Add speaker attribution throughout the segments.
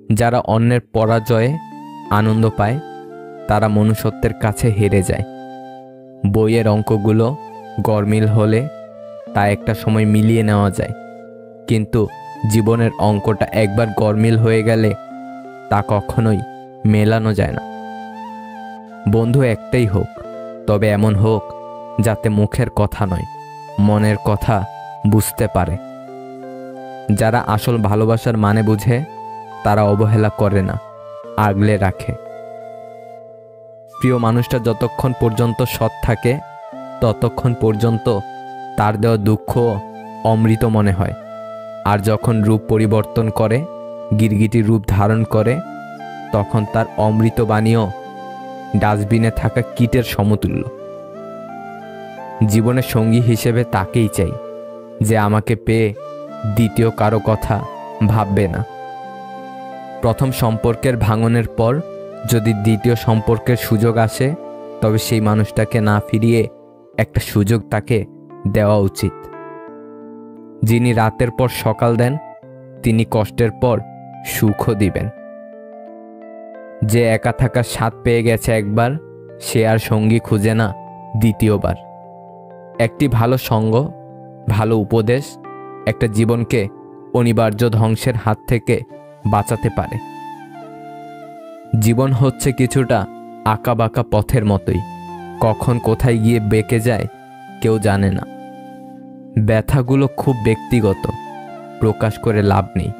Speaker 1: যারা অন্যের পরাজয়ে আনন্দ পায় তারা মনুষ্যত্বের কাছে হেরে যায়। বইয়ের অঙ্কগুলো গরমিল হলে তা একটা সময় মিলিয়ে নেওয়া যায়, কিন্তু জীবনের অঙ্কটা একবার গরমিল হয়ে গেলে তা কখনোই মেলানো যায় না। বন্ধু একটাই হোক, তবে এমন হোক যাতে মুখের কথা নয়, মনের কথা বুঝতে পারে। যারা আসল ভালোবাসার মানে বুঝে তারা অবহেলা করে না, আগলে রাখে। প্রিয় মানুষটা যতক্ষণ পর্যন্ত সৎ থাকে ততক্ষণ পর্যন্ত তার দেওয়া দুঃখ অমৃত মনে হয়, আর যখন রূপ পরিবর্তন করে, গিরগিটির রূপ ধারণ করে, তখন তার অমৃত বাণীও ডাস্টবিনে থাকা কীটের সমতুল্য। জীবনের সঙ্গী হিসেবে তাকেই চাই যে আমাকে পেয়ে দ্বিতীয় কারো কথা ভাববে না। প্রথম সম্পর্কের ভাঙনের পর যদি দ্বিতীয় সম্পর্কের সুযোগ আসে, তবে সেই মানুষটাকে না ফিরিয়ে একটা সুযোগ তাকে দেওয়া উচিত। যিনি রাতের পর সকাল দেন তিনি কষ্টের পর সুখও দিবেন। যে একা থাকার স্বাদ পেয়ে গেছে একবার, সে আর সঙ্গী খুঁজে না দ্বিতীয়বার। একটি ভালো সঙ্গ, ভালো উপদেশ একটা জীবনকে অনিবার্য ধ্বংসের হাত থেকে বাঁচাতে পারে। জীবন হচ্ছে কিছুটা আঁকাবাঁকা পথের মতোই, কখন কোথায় গিয়ে বেঁকে যায় কেউ জানে না। ব্যথাগুলো খুব ব্যক্তিগত, প্রকাশ করে লাভ নেই।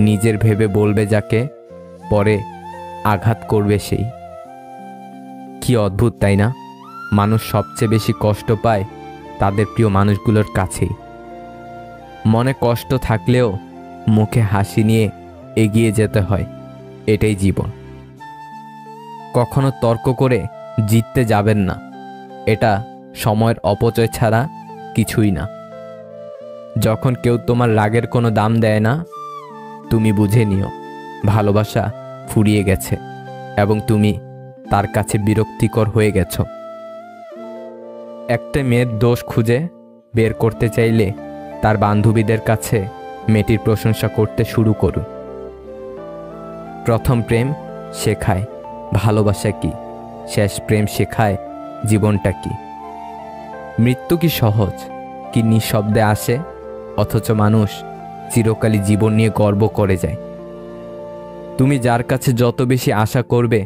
Speaker 1: নিজের ভেবে বলবে যাকে, পরে আঘাত করবে সেই। কি অদ্ভুত তাই না? মানুষ সবচেয়ে বেশি কষ্ট পায় তাদের প্রিয় মানুষগুলোর কাছেই। মনে কষ্ট থাকলেও মুখে হাসি নিয়ে এগিয়ে যেতে হয়, এটাই জীবন। কখনো তর্ক করে জিততে যাবেন না, এটা সময়ের অপচয় ছাড়া কিছুই না। যখন কেউ তোমার রাগের কোনো দাম দেয় না, তুমি বুঝে নিও ভালোবাসা ফুরিয়ে গেছে এবং তুমি তার কাছে বিরক্তিকর হয়ে গেছ। একটা মেয়ের দোষ খুঁজে বের করতে চাইলে তার বান্ধবীদের কাছে মেয়েটির প্রশংসা করতে শুরু করুন। প্রথম প্রেম শেখায় ভালোবাসা কি, শেষ প্রেম শেখায় জীবনটা কি। মৃত্যু কি সহজ, কি নিঃশব্দে আসে, অথচ মানুষ চিরকালই জীবন নিয়ে গর্ব করে যায়। তুমি যার কাছে যত বেশি আশা করবে,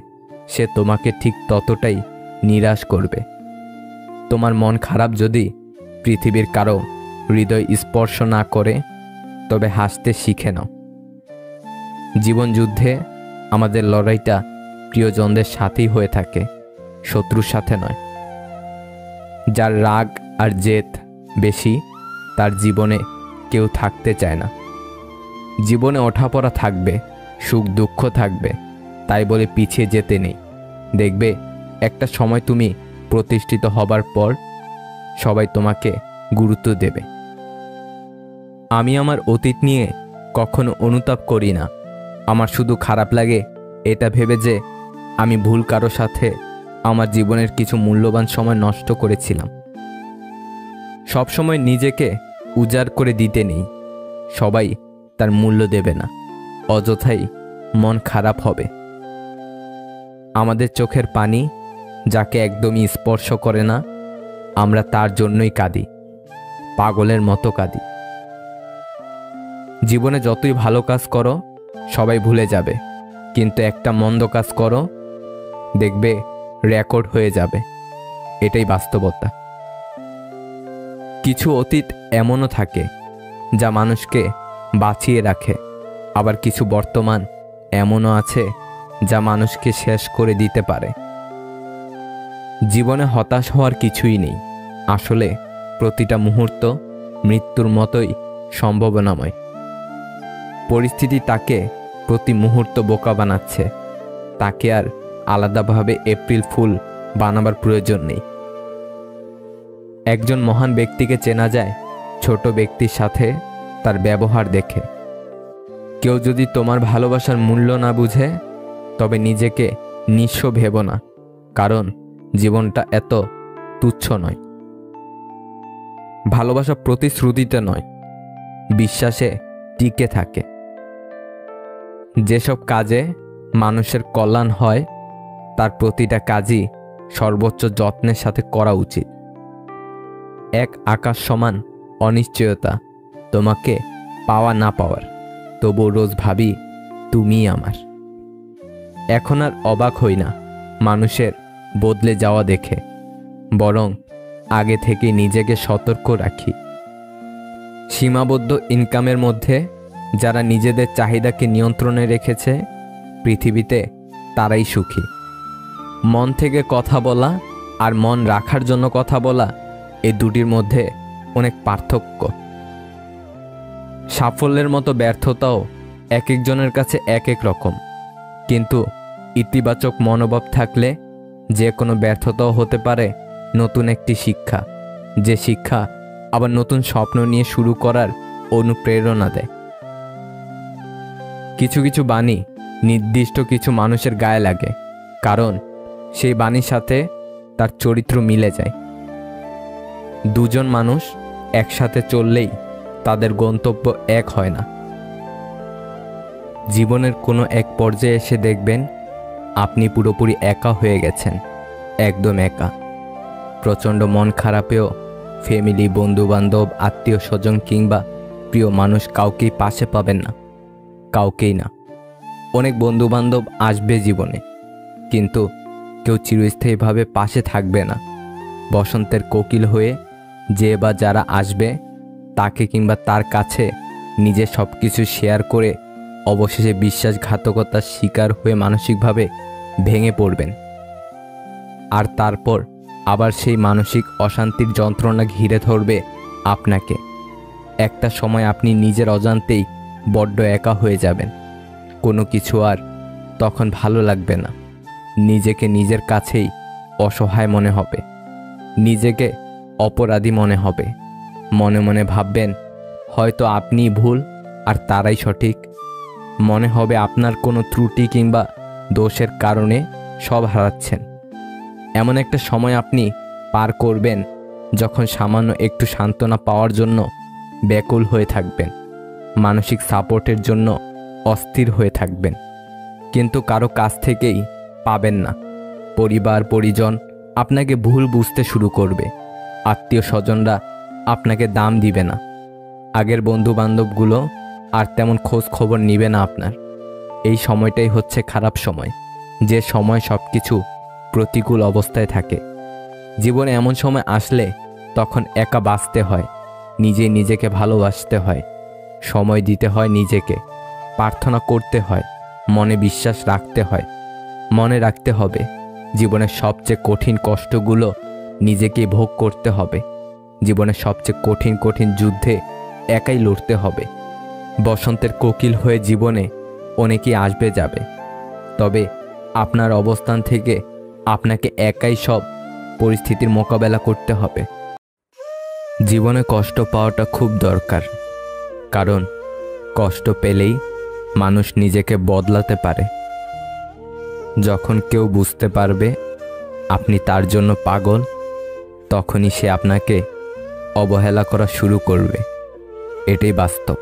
Speaker 1: সে তোমাকে ঠিক ততটাই নিরাশ করবে। তোমার মন খারাপ যদি পৃথিবীর কারো হৃদয় স্পর্শ না করে, তবে হাসতে শিখে নাও। জীবন যুদ্ধে আমাদের লড়াইটা প্রিয়জনদের সাথেই হয়ে থাকে, শত্রুর সাথে নয়। যার রাগ আর জেদ বেশি, তার জীবনে কেউ থাকতে চায় না। জীবনে ওঠাপড়া থাকবে, সুখ দুঃখ থাকবে, তাই বলে পিছিয়ে যেতে নেই। দেখবে একটা সময় তুমি প্রতিষ্ঠিত হবার পর সবাই তোমাকে গুরুত্ব দেবে। আমি আমার অতীত নিয়ে কখনো অনুতাপ করি না। আমার শুধু খারাপ লাগে এটা ভেবে যে আমি ভুল কারো সাথে আমার জীবনের কিছু মূল্যবান সময় নষ্ট করেছিলাম। সবসময় নিজেকে উজাড় করে দিতে নেই, সবাই তার মূল্য দেবে না, অযথাই মন খারাপ হবে। আমাদের চোখের পানি যাকে একদমই স্পর্শ করে না, আমরা তার জন্যই কাঁদি, পাগলের মতো কাঁদি। জীবনে যতই ভালো কাজ করো সবাই ভুলে যাবে, কিন্তু একটা মন্দ কাজ করো, দেখবে রেকর্ড হয়ে যাবে। এটাই বাস্তবতা। কিছু অতীত এমনও থাকে যা মানুষকে বাঁচিয়ে রাখে, আবার কিছু বর্তমান এমনও আছে যা মানুষকে শেষ করে দিতে পারে। জীবনে হতাশ হওয়ার কিছুই নেই। আসলে প্রতিটা মুহূর্ত মৃত্যুর মতোই সম্ভাবনাময়। পরিস্থিতি তাকে প্রতি মুহূর্ত বোকা বানাচ্ছে, তাকে আর আলাদাভাবে এপ্রিল ফুল বানাবার প্রয়োজন নেই। একজন মহান ব্যক্তিকে চেনা যায় ছোট ব্যক্তির সাথে তার ব্যবহার দেখে। কেউ যদি তোমার ভালোবাসার মূল্য না বুঝে, তবে নিজেকে নিঃস্ব ভেবো না, কারণ জীবনটা এত তুচ্ছ নয়। ভালোবাসা প্রতিশ্রুতিতে নয়, বিশ্বাসে টিকে থাকে। যেসব কাজে মানুষের কল্যাণ হয় তার প্রতিটা কাজই সর্বোচ্চ যত্নের সাথে করা উচিত। এক আকাশ সমান অনিশ্চয়তা তোমাকে পাওয়া না পাওয়ার, তবু রোজ ভাবি তুমিই আমার। এখন আর অবাক হই না মানুষের বদলে যাওয়া দেখে, বরং আগে থেকে নিজেকে সতর্ক রাখি। সীমাবদ্ধ ইনকামের মধ্যে যারা নিজেদের চাহিদাকে নিয়ন্ত্রণে রেখেছে পৃথিবীতে তারাই সুখী। মন থেকে কথা বলা আর মন রাখার জন্য কথা বলা, এই দুটির মধ্যে অনেক পার্থক্য। সাফল্যের মতো ব্যর্থতাও এক একজনের কাছে এক এক রকম, কিন্তু ইতিবাচক মনোভাব থাকলে যে কোনো ব্যর্থতাও হতে পারে নতুন একটি শিক্ষা, যে শিক্ষা আবার নতুন স্বপ্ন নিয়ে শুরু করার অনুপ্রেরণা দেয়। কিছু কিছু বাণী নির্দিষ্ট কিছু মানুষের গায়ে লাগে, কারণ সেই বাণীর সাথে তার চরিত্র মিলে যায়। দুজন মানুষ একসাথে চললেই তাদের গন্তব্য এক হয় না। জীবনের কোনো এক পর্যায়ে এসে দেখবেন আপনি পুরোপুরি একা হয়ে গেছেন, একদম একা। প্রচণ্ড মন খারাপেও ফ্যামিলি, বন্ধুবান্ধব, আত্মীয় স্বজন কিংবা প্রিয় মানুষ কাউকেই পাশে পাবেন না, কাউকেই না। অনেক বন্ধুবান্ধব আসবে জীবনে, কিন্তু কেউ চিরস্থায়ীভাবে পাশে থাকবে না। বসন্তের কোকিল হয়ে যে বা যারা আসবে তাকে কিংবা তার কাছে নিজে সব কিছু শেয়ার করে অবশেষে বিশ্বাসঘাতকতার শিকার হয়ে মানসিকভাবে ভেঙে পড়বেন। আর তারপর আবার সেই মানসিক অশান্তির যন্ত্রণা ঘিরে ধরবে আপনাকে। একটা সময় আপনি নিজের অজান্তেই বড্ড একা হয়ে যাবেন। কোনো কিছু আর তখন ভালো লাগবে না। নিজেকে নিজের কাছেই অসহায় মনে হবে, নিজেকে অপরাধী মনে হবে। মনে মনে ভাববেন হয়তো আপনিই ভুল আর তারাই সঠিক। মনে হবে আপনার কোনো ত্রুটি কিংবা দোষের কারণে সব হারাচ্ছেন। এমন একটা সময় আপনি পার করবেন যখন সামান্য একটু সান্ত্বনা পাওয়ার জন্য ব্যাকুল হয়ে থাকবেন, মানসিক সাপোর্টের জন্য অস্থির হয়ে থাকবেন, কিন্তু কারো কাছ থেকেই পাবেন না। পরিবার পরিজন আপনাকে ভুল বুঝতে শুরু করবে, আত্মীয় স্বজনরা আপনাকে দাম দিবে না, আগের বন্ধু বান্ধবগুলো আর তেমন খোঁজ খবর নিবে না আপনার। এই সময়টাই হচ্ছে খারাপ সময়, যে সময় সব কিছু প্রতিকূল অবস্থায় থাকে। জীবনে এমন সময় আসলে তখন একা বাঁচতে হয়, নিজেই নিজেকে ভালোবাসতে হয়, সময় দিতে হয় নিজেকে, প্রার্থনা করতে হয়, মনে বিশ্বাস রাখতে হয়। মনে রাখতে হবে জীবনের সবচেয়ে কঠিন কষ্টগুলো নিজেকেই ভোগ করতে হবে। জীবনের সবচেয়ে কঠিন কঠিন যুদ্ধে একাই লড়তে হবে। বসন্তের কোকিল হয়ে জীবনে অনেকেই আসবে যাবে, তবে আপনার অবস্থান থেকে আপনাকে একাই সব পরিস্থিতির মোকাবেলা করতে হবে। জীবনে কষ্ট পাওয়াটা খুব দরকার, কারণ কষ্ট পেলেই মানুষ নিজেকে বদলাতে পারে। যখন কেউ বুঝতে পারবে আপনি তার জন্য পাগল, তখনই সে আপনাকে অবহেলা করা শুরু করবে। এটাই বাস্তব।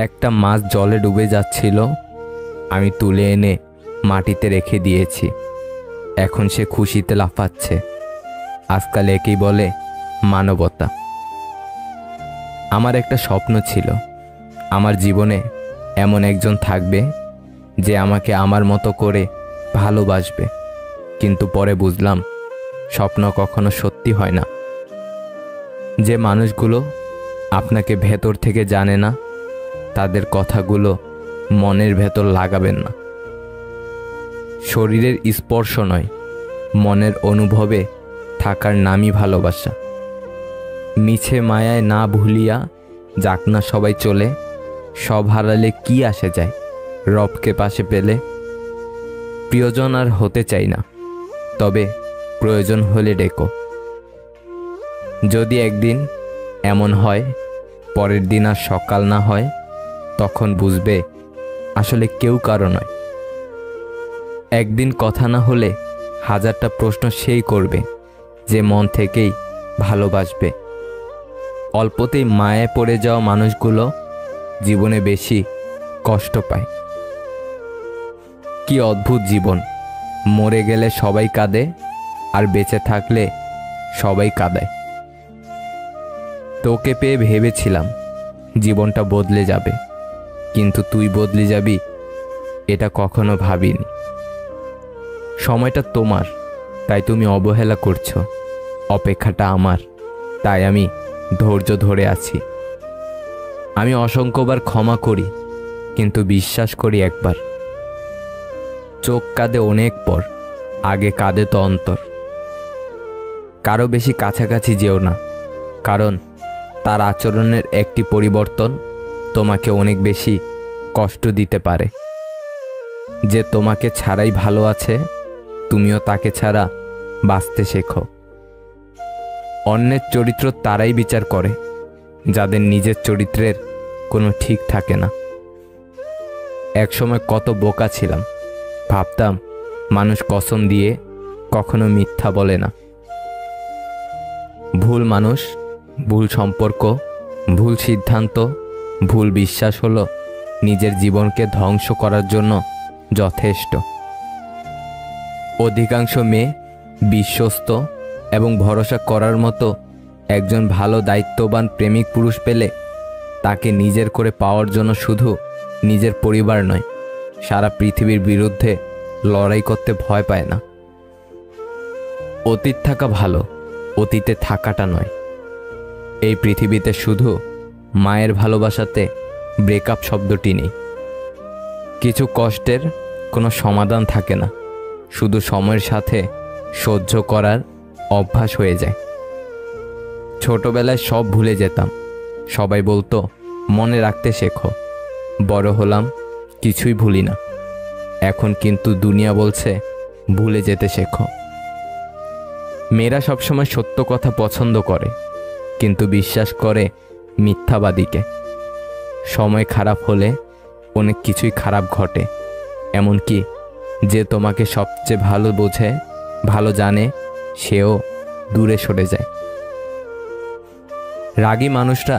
Speaker 1: একটা মাছ জলে ডুবে যাচ্ছিল, আমি তুলে এনে মাটিতে রেখে দিয়েছি, এখন সে খুশিতে লাফাচ্ছে। আজকাল একেই বলে মানবতা। আমার একটা স্বপ্ন ছিল, আমার জীবনে এমন একজন থাকবে যে আমাকে আমার মতো করে ভালোবাসবে, কিন্তু পরে বুঝলাম স্বপ্ন কখনো সত্যি হয় না। যে মানুষগুলো আপনাকে ভেতর থেকে জানে না, তাদের কথাগুলো মনের ভেতর লাগাবেন না। শরীরের স্পর্শ নয়, মনের অনুভবে থাকার নামই ভালোবাসা। মিছে মায়ায় না ভুলিয়া যাক না সবাই চলে, সব হারালে কি আসে যায় রবকে পাশে পেলে। প্রিয়জন আর হতে চাই না, তবে প্রয়োজন হলে ডেকো। যদি একদিন এমন হয় পরের দিন আর সকাল না হয়, তখন বুঝবে আসলে কেউ কারো নয়। একদিন কথা না হলে হাজারটা প্রশ্ন সেই করবে যে মন থেকেই ভালোবাসবে। অল্পতেই মায়ে পড়ে যাওয়া মানুষগুলো জীবনে বেশি কষ্ট পায়। কি অদ্ভুত জীবন, মরে গেলে সবাই কাঁদে আর বেঁচে থাকলে সবাই কাঁদায়। তোকে পেয়ে ভেবেছিলাম জীবনটা বদলে যাবে, কিন্তু তুই বদলে যাবি এটা কখনো ভাবিনি। সময়টা তোমার, তাই তুমি অবহেলা করছো। অপেক্ষাটা আমার, তাই আমি ধৈর্য ধরে আছি। আমি অসংখ্যবার ক্ষমা করি, কিন্তু বিশ্বাস করি একবার। চোখ কাঁদে অনেক পর, আগে কাঁদে তো অন্তর। কারো বেশি কাছাকাছি যেও না, কারণ তার আচরণের একটি পরিবর্তন তোমাকে অনেক বেশি কষ্ট দিতে পারে। যে তোমাকে ছাড়াই ভালো আছে, তুমিও তাকে ছাড়া বাঁচতে শেখো। অন্যের চরিত্র তারাই বিচার করে যাদের নিজের চরিত্রের কোনো ঠিক থাকে না। একসময় কত বোকা ছিলাম, ভাবতাম মানুষ কসম দিয়ে কখনো মিথ্যা বলে না। ভুল মানুষ, ভুল সম্পর্ক, ভুল সিদ্ধান্ত, ভুল বিশ্বাস হলো নিজের জীবনকে ধ্বংস করার জন্য যথেষ্ট। অধিকাংশ মেয়ে বিশ্বস্ত এবং ভরসা করার মতো একজন ভালো দায়িত্ববান প্রেমিক পুরুষ পেলে তাকে নিজের করে পাওয়ার জন্য শুধু নিজের পরিবার নয়, সারা পৃথিবীর বিরুদ্ধে লড়াই করতে ভয় পায় না। অতীত থাকা ভালো, অতীতে থাকাটা নয়। এই পৃথিবীতে শুধু মায়ের ভালোবাসাতে ব্রেকআপ শব্দটি নেই। কিছু কষ্টের কোনো সমাধান থাকে না, শুধু সময়ের সাথে সহ্য করার অভ্যাস হয়ে যায়। ছোটবেলায় সব ভুলে যেতাম, সবাই বলতো মনে রাখতে শেখো। বড় হলাম, কিছুই ভুলি না। এখন কিন্তু দুনিয়া বলছে ভুলে যেতে শেখো। মেয়েরা সবসময় সত্য কথা পছন্দ করে, কিন্তু বিশ্বাস করে মিথ্যাবাদীকে। সময় খারাপ হলে অনেক কিছুই খারাপ ঘটে, এমনকি যে তোমাকে সবচেয়ে ভালো বোঝে, ভালো জানে, সেও দূরে সরে যায়। রাগী মানুষরা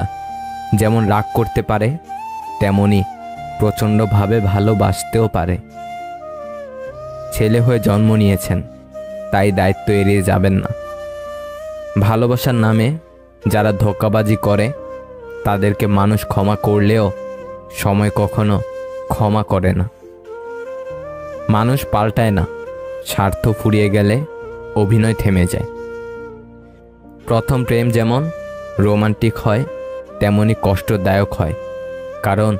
Speaker 1: যেমন রাগ করতে পারে, তেমনি প্রচণ্ডভাবে ভালোবাসতেও পারে। ছেলে হয়ে জন্ম নিয়েছেন, তাই দায়িত্ব এড়িয়ে যাবেন না। ভালোবাসার নামে যারা ধোঁকাবাজি করে তাদেরকে মানুষ ক্ষমা করলেও সময় কখনো ক্ষমা করে না। মানুষ পাল্টায় না, স্বার্থ ফুরিয়ে গেলে অভিনয় থেমে যায়। প্রথম প্রেম যেমন রোমান্টিক হয়, তেমনি কষ্টদায়ক হয়, কারণ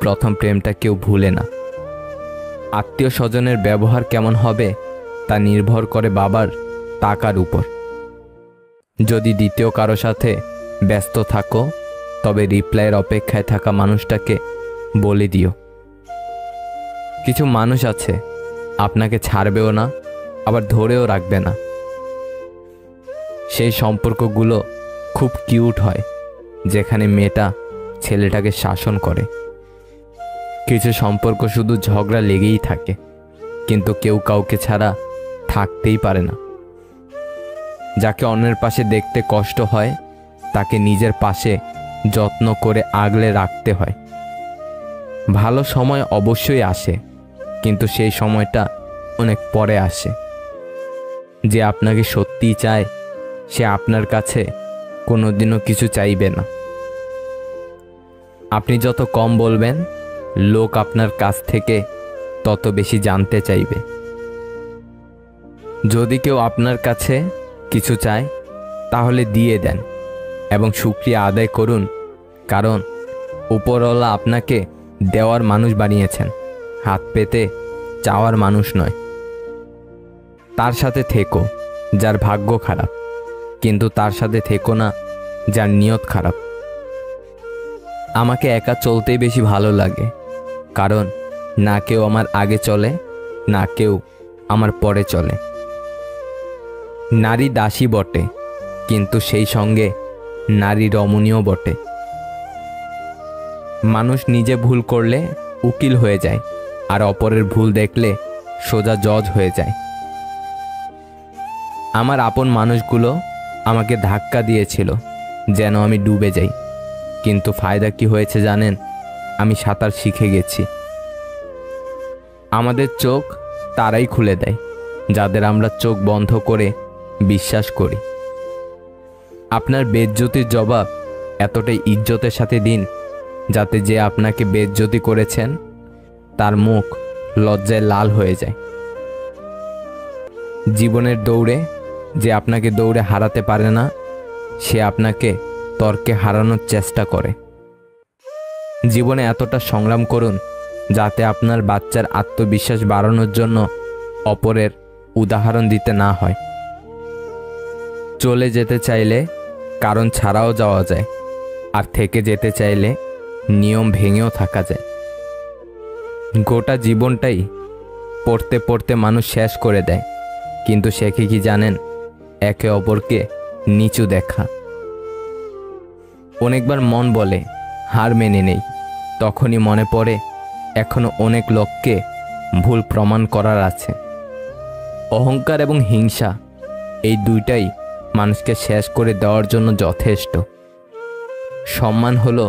Speaker 1: প্রথম প্রেমটা কেউ ভুলে না। আত্মীয় স্বজনের ব্যবহার কেমন হবে তা নির্ভর করে বাবার টাকার উপর। যদি দ্বিতীয় কারো সাথে ব্যস্ত থাকো, তবে রিপ্লাইয়ের অপেক্ষায় থাকা মানুষটাকে বলে দিও। কিছু মানুষ আছে আপনাকে ছাড়বেও না, আবার ধরেও রাখবে না। সেই সম্পর্কগুলো খুব কিউট হয়, যেখানে মেয়েটা ছেলেটাকে শাসন করে। কিছু সম্পর্ক শুধু ঝগড়া লেগেই থাকে, কিন্তু কেউ কাউকে ছাড়া থাকতেই পারে না। যাকে অন্যের পাশে দেখতে কষ্ট হয়, তাকে নিজের পাশে যত্ন করে আগলে রাখতে হয়। ভালো সময় অবশ্যই আসে, কিন্তু সেই সময়টা অনেক পরে আসে। যে আপনাকে সত্যিই চায়, সে আপনার কাছে কোনোদিনও কিছু চাইবে না। আপনি যত কম বলবেন, লোক আপনার কাছ থেকে তত বেশি জানতে চাইবে। যদি কেউ আপনার কাছে কিছু চায়, তাহলে দিয়ে দেন এবং শুকরিয়া আদায় করুন, কারণ উপরওয়ালা আপনাকে দেওয়ার মানুষ বানিয়েছেন, হাত পেতে চাওয়ার মানুষ নয়। তার সাথে থেকো যার ভাগ্য খারাপ, কিন্তু তার সাথে থেকো না যার নিয়ত খারাপ। আমাকে একা চলতেই বেশি ভালো লাগে, কারণ না কেউ আমার আগে চলে, না কেউ আমার পরে চলে। নারী দাসী বটে, কিন্তু সেই সঙ্গে নারী রমণীয় বটে। মানুষ নিজে ভুল করলে উকিল হয়ে যায়, আর অপরের ভুল দেখলে সোজা জজ হয়ে যায়। আমার আপন মানুষগুলো আমাকে ধাক্কা দিয়েছিল যেন আমি ডুবে যাই, কিন্তু ফায়দা কি হয়েছে জানেন? আমি সাঁতার শিখে গেছি। আমাদের চোখ তারাই খুলে দেয় যাদের আমরা চোখ বন্ধ করে বিশ্বাস করি। আপনার বেইজ্জতির জবাব এতটাই ইজ্জতের সাথে দিন যাতে যে আপনাকে বেইজ্জতি করেছেন তার মুখ লজ্জায় লাল হয়ে যায়। জীবনের দৌড়ে যে আপনাকে দৌড়ে হারাতে পারে না, সে আপনাকে তর্কে হারানোর চেষ্টা করে। জীবনে এতটা সংগ্রাম করুন যাতে আপনার বাচ্চার আত্মবিশ্বাস বাড়ানোর জন্য অপরের উদাহরণ দিতে না হয়। চলে যেতে চাইলে কারণ ছাড়াও যাওয়া যায়, আর থেকে যেতে চাইলে নিয়ম ভেঙেও থাকা যায়। গোটা জীবনটাই পড়তে পড়তে মানুষ শেষ করে দেয়, কিন্তু শেখে কি জানেন? একে অপরকে নিচু দেখা। অনেকবার মন বলে হার মেনে নেই, তখনই মনে পড়ে এখনো অনেক লোককে ভুল প্রমাণ করার আছে। অহংকার এবং হিংসা এই দুইটাই মানুষকে শেষ করে দেওয়ার জন্য যথেষ্ট। সম্মান হলো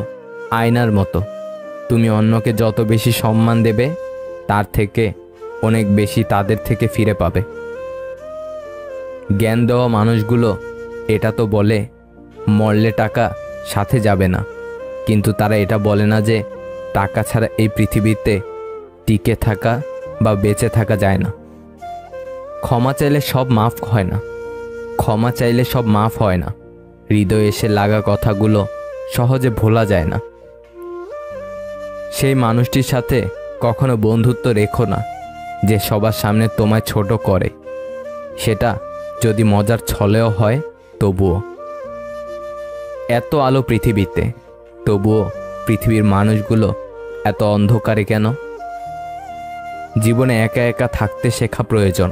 Speaker 1: আয়নার মতো, তুমি অন্যকে যত বেশি সম্মান দেবে তার থেকে অনেক বেশি তাদের থেকে ফিরে পাবে। জ্ঞান দেওয়া মানুষগুলো এটা তো বলে মরলে টাকা সাথে যাবে না, কিন্তু তারা এটা বলে না যে টাকা ছাড়া এই পৃথিবীতে টিকে থাকা বা বেঁচে থাকা যায় না। ক্ষমা চাইলে সব মাফ হয় না, ক্ষমা চাইলে সব মাফ হয় না। হৃদয়ে এসে লাগা কথাগুলো সহজে ভোলা যায় না। সেই মানুষটির সাথে কখনো বন্ধুত্ব রেখো না যে সবার সামনে তোমায় ছোট করে, সেটা যদি মজার ছলেও হয় তবুও। এত আলো পৃথিবীতে, তবুও পৃথিবীর মানুষগুলো এত অন্ধকারে কেন? জীবনে একা একা থাকতে শেখা প্রয়োজন,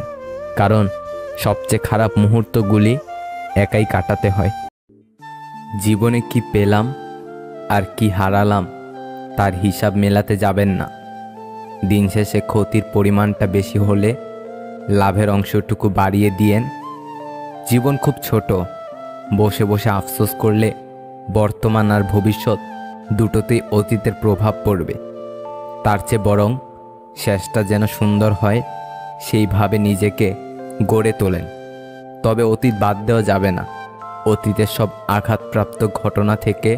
Speaker 1: কারণ সবচেয়ে খারাপ মুহূর্তগুলি একাই কাটাতে হয়। জীবনে কি পেলাম আর কি হারালাম তার হিসাব মেলাতে যাবেন না। দিন শেষে ক্ষতির পরিমাণটা বেশি হলে লাভের অংশটুকু বাড়িয়ে দিয়েন। জীবন খুব ছোট, বসে বসে আফসোস করলে বর্তমান আর ভবিষ্যৎ দুটোতেই অতীতের প্রভাব পড়বে। তার চেয়ে বরং শেষটা যেন সুন্দর হয় সেইভাবে নিজেকে গড়ে তোলেন। তবে অতীত বাদ দেওয়া যাবে না। অতীতের সব আঘাতপ্রাপ্ত ঘটনা থেকে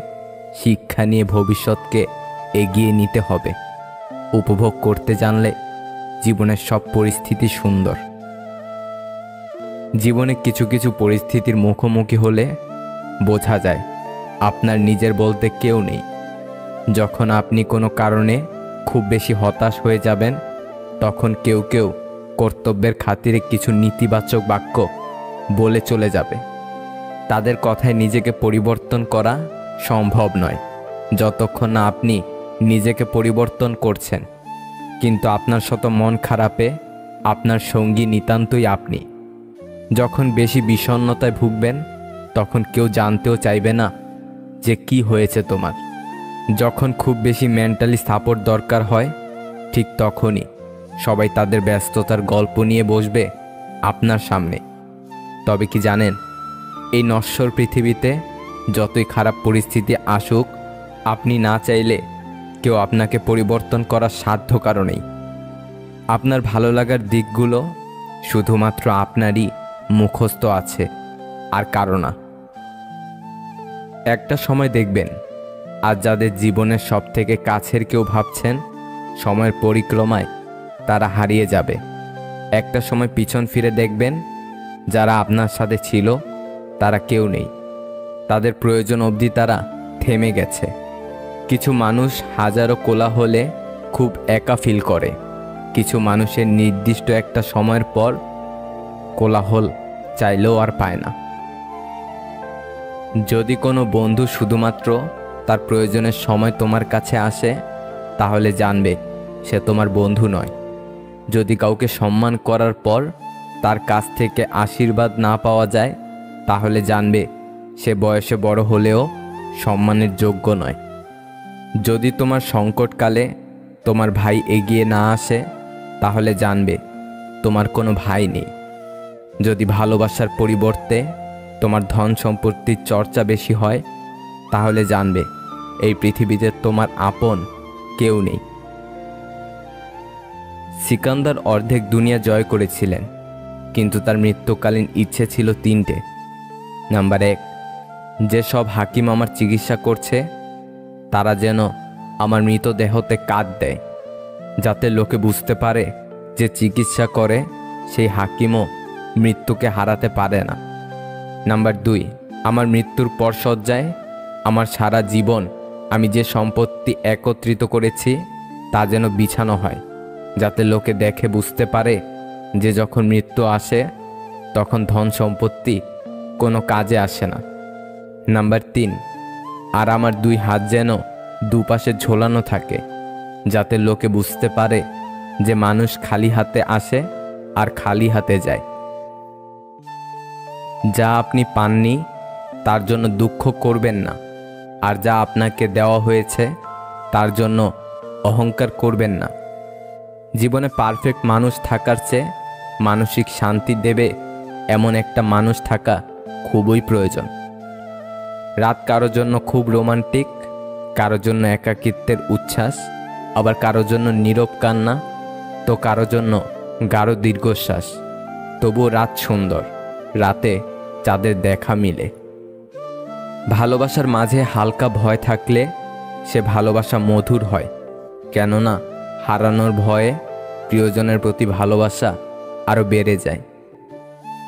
Speaker 1: শিক্ষা নিয়ে ভবিষ্যৎকে এগিয়ে নিতে হবে। উপভোগ করতে জানলে জীবনের সব পরিস্থিতি সুন্দর। জীবনে কিছু কিছু পরিস্থিতির মুখোমুখি হলে বোঝা যায় আপনার নিজের বলতে কেউ নেই। যখন আপনি কোনো কারণে খুব বেশি হতাশ হয়ে যাবেন, তখন কেউ কেউ কর্তব্যের খাতিরে কিছু নেতিবাচক বাক্য বলে চলে যাবে। তাদের কথায় নিজেকে পরিবর্তন করা সম্ভব নয় যতক্ষণ না আপনি নিজেকে পরিবর্তন করছেন। কিন্তু আপনার শত মন খারাপে আপনার সঙ্গী নিতান্তই আপনি। যখন বেশি বিষণ্ণতায় ভুগবেন, তখন কেউ জানতেও চাইবে না যে কি হয়েছে তোমার। যখন খুব বেশি মেন্টালি সাপোর্ট দরকার হয়, ঠিক তখনই সবাই তাদের ব্যস্ততার গল্প নিয়ে বসবে আপনার সামনে। তবে কি জানেন, এই নশ্বর পৃথিবীতে যতই খারাপ পরিস্থিতি আসুক, আপনি না চাইলে কেউ আপনাকে পরিবর্তন করার সাধ্য কারণেই। আপনার ভালো লাগার দিকগুলো শুধুমাত্র আপনারই মুখস্থ আছে, আর কারো না। একটা সময় দেখবেন আজ যাদের জীবনের সবথেকে কাছের কেউ ভাবছেন, সময়ের পরিক্রমায় তারা হারিয়ে যাবে। একটা সময় পিছন ফিরে দেখবেন যারা আপনার সাথে ছিল তারা কেউ নেই। তাদের প্রয়োজন অবধি তারা থেমে গেছে। কিছু মানুষ হাজারো কোলাহলে খুব একা ফিল করে। কিছু মানুষের নির্দিষ্ট একটা সময়ের পর কোলাহল চাইলেও আর পায় না। যদি কোনো বন্ধু শুধুমাত্র তার প্রয়োজনের সময় তোমার কাছে আসে, তাহলে জানবে সে তোমার বন্ধু নয়। যদি কাউকে সম্মান করার পর তার কাছ থেকে আশীর্বাদ না পাওয়া যায়, তাহলে জানবে সে বয়সে বড় হলেও সম্মানের যোগ্য নয়। যদি তোমার সংকটকালে তোমার ভাই এগিয়ে না আসে, তাহলে জানবে তোমার কোনো ভাই নেই। যদি ভালোবাসার পরিবর্তে তোমার ধন সম্পত্তির চর্চা বেশি হয়, তাহলে জানবে এই পৃথিবীতে তোমার আপন কেউ নেই। সিকান্দার অর্ধেক দুনিয়া জয় করেছিলেন, কিন্তু তার মৃত্যুকালীন ইচ্ছে ছিল তিনটে। নাম্বার 1, যে সব হাকিম আমার চিকিৎসা করছে তারা যেন আমার মৃতদেহতে কাট দেয়, যাতে লোকে বুঝতে পারে যে চিকিৎসা করে সেই হাকিমও মৃত্যুকে হারাতে পারে না। নাম্বার 2, আমার মৃত্যুর পর শয্যায় আমার সারা জীবন আমি যে সম্পত্তি একত্রিত করেছি তা যেন বিছানো হয়, যাতে লোকে দেখে বুঝতে পারে যে যখন মৃত্যু আসে তখন ধন সম্পত্তি কোনো কাজে আসে না। নাম্বার 3, আর আমার 2 হাত যেন দুপাশে ঝোলানো থাকে, যাতে লোকে বুঝতে পারে যে মানুষ খালি হাতে আসে আর খালি হাতে যায়। যা আপনি পাননি তার জন্য দুঃখ করবেন না, আর যা আপনাকে দেওয়া হয়েছে তার জন্য অহংকার করবেন না। জীবনে পারফেক্ট মানুষ থাকার চেয়ে মানসিক শান্তি দেবে এমন একটা মানুষ থাকা খুবই প্রয়োজন। রাত কারোর জন্য খুব রোমান্টিক, কারোর জন্য একাকিত্বের উচ্ছ্বাস, আবার কারোর জন্য নীরব কান্না, তো কারোর জন্য গাঢ় দীর্ঘশ্বাস। তবুও রাত সুন্দর, রাতে চাঁদের দেখা মিলে। ভালোবাসার মাঝে হালকা ভয় থাকলে সে ভালোবাসা মধুর হয়, কেননা হারানোর ভয়ে প্রিয়জনের প্রতি ভালোবাসা আরও বেড়ে যায়।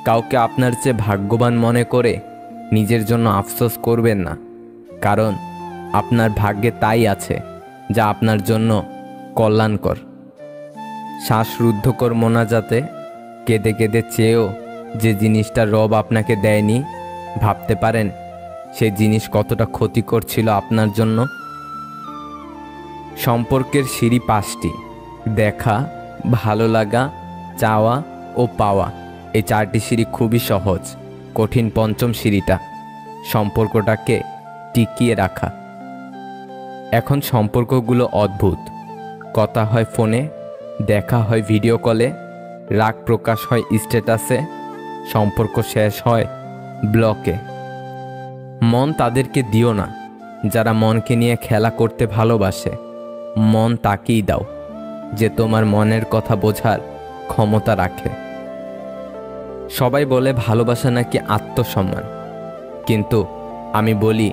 Speaker 1: কাউকে আপনার চেয়ে ভাগ্যবান মনে করে নিজের জন্য আফসোস করবেন না, কারণ আপনার ভাগ্যে তাই আছে যা আপনার জন্য কল্যাণকর। শ্বাসরুদ্ধকর মোনাজাতে কেঁদে কেঁদে চেয়েও যে জিনিসটা রব আপনাকে দেয়নি, ভাবতে পারেন সেই জিনিস কতটা ক্ষতিকর ছিল আপনার জন্য। সম্পর্কের সিঁড়ি 5টি: দেখা, ভালো লাগা, চাওয়া ও পাওয়া। এই 4টি সিঁড়ি খুবই সহজ, কঠিন 5ম সিঁড়িটা সম্পর্কটাকে টিকিয়ে রাখা। এখন সম্পর্কগুলো অদ্ভুত। কথা হয় ফোনে, দেখা হয় ভিডিও কলে, রাগ প্রকাশ হয় স্ট্যাটাসে, সম্পর্ক শেষ হয় ব্লকে। মন তাদেরকে দিও না যারা মনকে নিয়ে খেলা করতে ভালোবাসে। মন তাকেই দাও যে তোমার মনের কথা বোঝার ক্ষমতা রাখে। সবাই বলে ভালোবাসা নাকি আত্মসম্মান, কিন্তু আমি বলি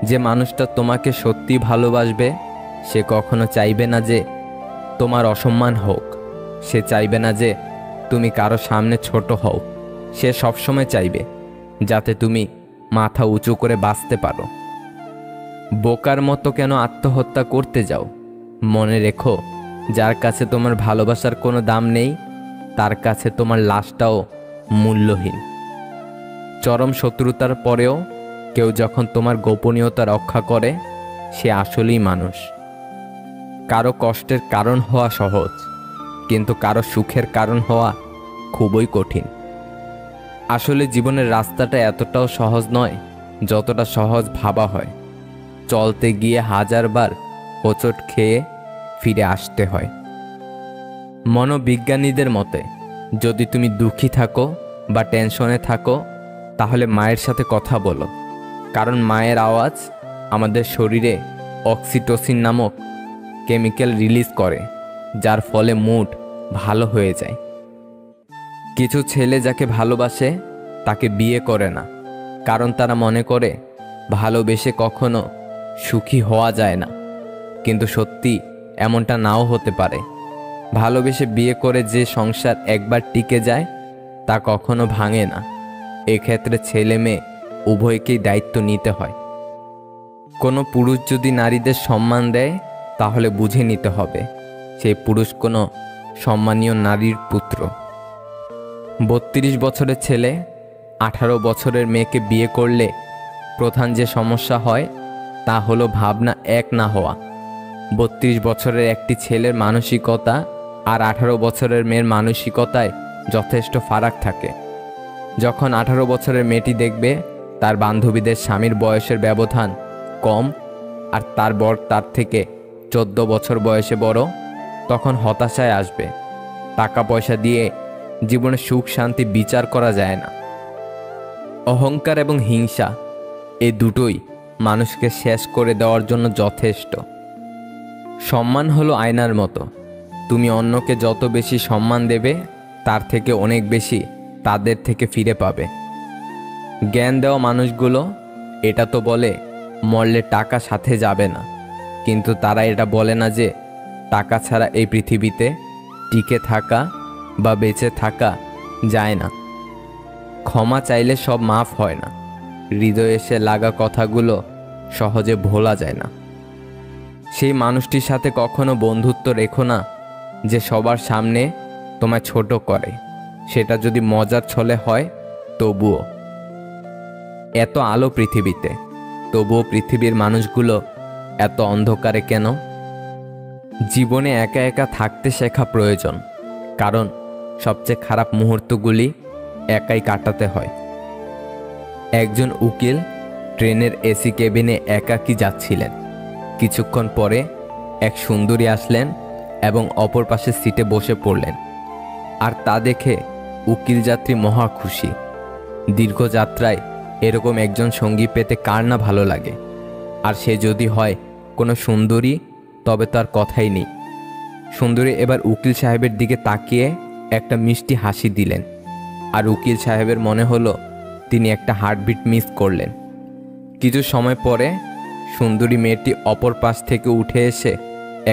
Speaker 1: যে মানুষটা তোমাকে সত্যি ভালোবাসবে সে কখনো চাইবে না যে তোমার অসম্মান হোক, সে চাইবে না যে তুমি কারো সামনে ছোট হও, সে সবসময় চাইবে যাতে তুমি মাথা উঁচু করে বাঁচতে পারো। বোকার মতো কেন আত্মহত্যা করতে যাও? মনে রেখো, যার কাছে তোমার ভালোবাসার কোনো দাম নেই তার কাছে তোমার লাশটাও মূল্যহীন। চরম শত্রুতার পরেও কেউ যখন তোমার গোপনীয়তা রক্ষা করে সে আসলেই মানুষ। কারো কষ্টের কারণ হওয়া সহজ, কিন্তু কারো সুখের কারণ হওয়া খুবই কঠিন। আসলে জীবনের রাস্তাটা এতটাও সহজ নয় যতটা সহজ ভাবা হয়। চলতে গিয়ে 1000 বার হোঁচট খেয়ে ফিরে আসতে হয়। মনোবিজ্ঞানীদের মতে যদি তুমি দুঃখী থাকো বা টেনশনে থাকো তাহলে মায়ের সাথে কথা বলো, কারণ মায়ের আওয়াজ আমাদের শরীরে অক্সিটোসিন নামক কেমিক্যাল রিলিজ করে, যার ফলে মুড ভালো হয়ে যায়। কিছু ছেলে যাকে ভালোবাসে তাকে বিয়ে করে না, কারণ তারা মনে করে ভালোবেসে কখনো সুখী হওয়া যায় না। কিন্তু সত্যি এমনটা নাও হতে পারে। ভালোবেসে বিয়ে করে যে সংসার একবার টিকে যায় তা কখনো ভাঙে না। এক্ষেত্রে ছেলে মেয়ে উভয়কেই দায়িত্ব নিতে হয়। কোনো পুরুষ যদি নারীদের সম্মান দেয় তাহলে বুঝে নিতে হবে সেই পুরুষ কোনো সম্মানীয় নারীর পুত্র। 32 বছরের ছেলে 18 বছরের মেয়েকে বিয়ে করলে প্রধান যে সমস্যা হয় তা হলো ভাবনা এক না হওয়া। 32 বছরের একটি ছেলের মানসিকতা আর 18 বছরের মেয়ের মানসিকতায় যথেষ্ট ফারাক থাকে। যখন 18 বছরের মেয়েটি দেখবে তার বান্ধবীদের স্বামীর বয়সের ব্যবধান কম আর তার বর তার থেকে 14 বছর বয়সে বড়, তখন হতাশায় আসবে। টাকা পয়সা দিয়ে জীবনে সুখ শান্তি বিচার করা যায় না। অহংকার এবং হিংসা এই দুটোই মানুষকে শেষ করে দেওয়ার জন্য যথেষ্ট। সম্মান হলো আয়নার মতো। তুমি অন্যকে যত বেশি সম্মান দেবে তার থেকে অনেক বেশি তাদের থেকে ফিরে পাবে। জ্ঞান দেওয়া মানুষগুলো এটা তো বলে মরলে টাকা সাথে যাবে না, কিন্তু তারা এটা বলে না যে টাকা ছাড়া এই পৃথিবীতে টিকে থাকা বা বেঁচে থাকা যায় না। ক্ষমা চাইলে সব মাফ হয় না, হৃদয়ে এসে লাগা কথাগুলো সহজে ভোলা যায় না। সেই মানুষটির সাথে কখনো বন্ধুত্ব রেখো না যে সবার সামনে তোমায় ছোট করে, সেটা যদি মজার ছলে হয় তবুও। এত আলো পৃথিবীতে, তবুও পৃথিবীর মানুষগুলো এত অন্ধকারে কেন? জীবনে একা একা থাকতে শেখা প্রয়োজন, কারণ সবচেয়ে খারাপ মুহূর্তগুলি একাই কাটাতে হয়। একজন উকিল ট্রেনের এসি কেবিনে একাকী যাচ্ছিলেন। কিছুক্ষণ পরে এক সুন্দরী আসলেন এবং অপর পাশের সিটে বসে পড়লেন। আর তা দেখে উকিল যাত্রী মহা খুশি। দীর্ঘ যাত্রায় এরকম একজন সঙ্গী পেতে কার না ভালো লাগে, আর সে যদি হয় কোনো সুন্দরী তবে তার কথাই নেই। সুন্দরী এবার উকিল সাহেবের দিকে তাকিয়ে একটা মিষ্টি হাসি দিলেন, আর উকিল সাহেবের মনে হলো তিনি একটা হার্টবিট মিস করলেন। কিছু সময় পরে সুন্দরী মেয়েটি অপর পাশ থেকে উঠে এসে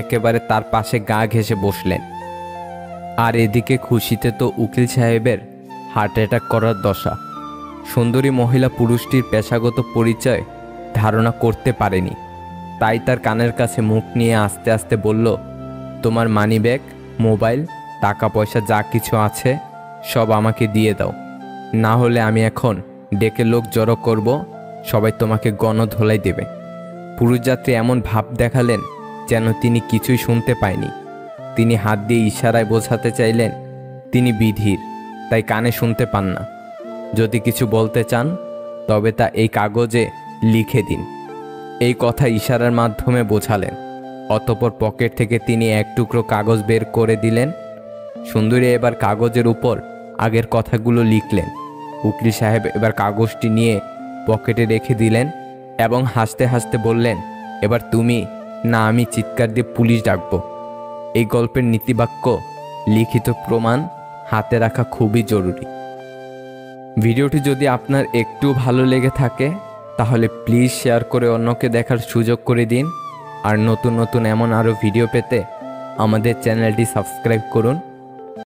Speaker 1: একেবারে তার পাশে গা ঘেঁষে বসলেন। আর এদিকে খুশিতে তো উকিল সাহেবের হার্ট অ্যাটাক করার দশা। সুন্দরী মহিলা পুরুষটির পেশাগত পরিচয় ধারণা করতে পারেনি, তাই তার কানের কাছে মুখ নিয়ে আস্তে আস্তে বলল, তোমার মানিব্যাগ, মোবাইল, টাকা পয়সা যা কিছু আছে সব আমাকে দিয়ে দাও, না হলে আমি এখন ডেকে লোক জড়ো করব, সবাই তোমাকে গণধোলাই দেবে। পুরুষ যাত্রী এমন ভাব দেখালেন যেন তিনি কিছুই শুনতে পায়নি। তিনি হাত দিয়ে ইশারায় বোঝাতে চাইলেন তিনি বিধির, তাই কানে শুনতে পান না। যদি কিছু বলতে চান তবে তা এই কাগজে লিখে দিন। এই কথা ইশারার মাধ্যমে বোঝালেন। অতঃপর পকেট থেকে তিনি এক টুকরো কাগজ বের করে দিলেন। সুন্দরী এবার কাগজের উপর আগের কথাগুলো লিখলেন। উকিল সাহেব এবার কাগজটি নিয়ে পকেটে রেখে দিলেন এবং হাসতে হাসতে বললেন, এবার তুমি না আমি চিৎকার দিয়ে পুলিশ ডাকবো। এই গল্পের নীতিবাক্য, লিখিত প্রমাণ হাতে রাখা খুবই জরুরি। ভিডিওটি যদি আপনার একটু ভালো লেগে থাকে তাহলে প্লিজ শেয়ার করে অন্যকে দেখার সুযোগ করে দিন। আর নতুন নতুন এমন আরও ভিডিও পেতে আমাদের চ্যানেলটি সাবস্ক্রাইব করুন।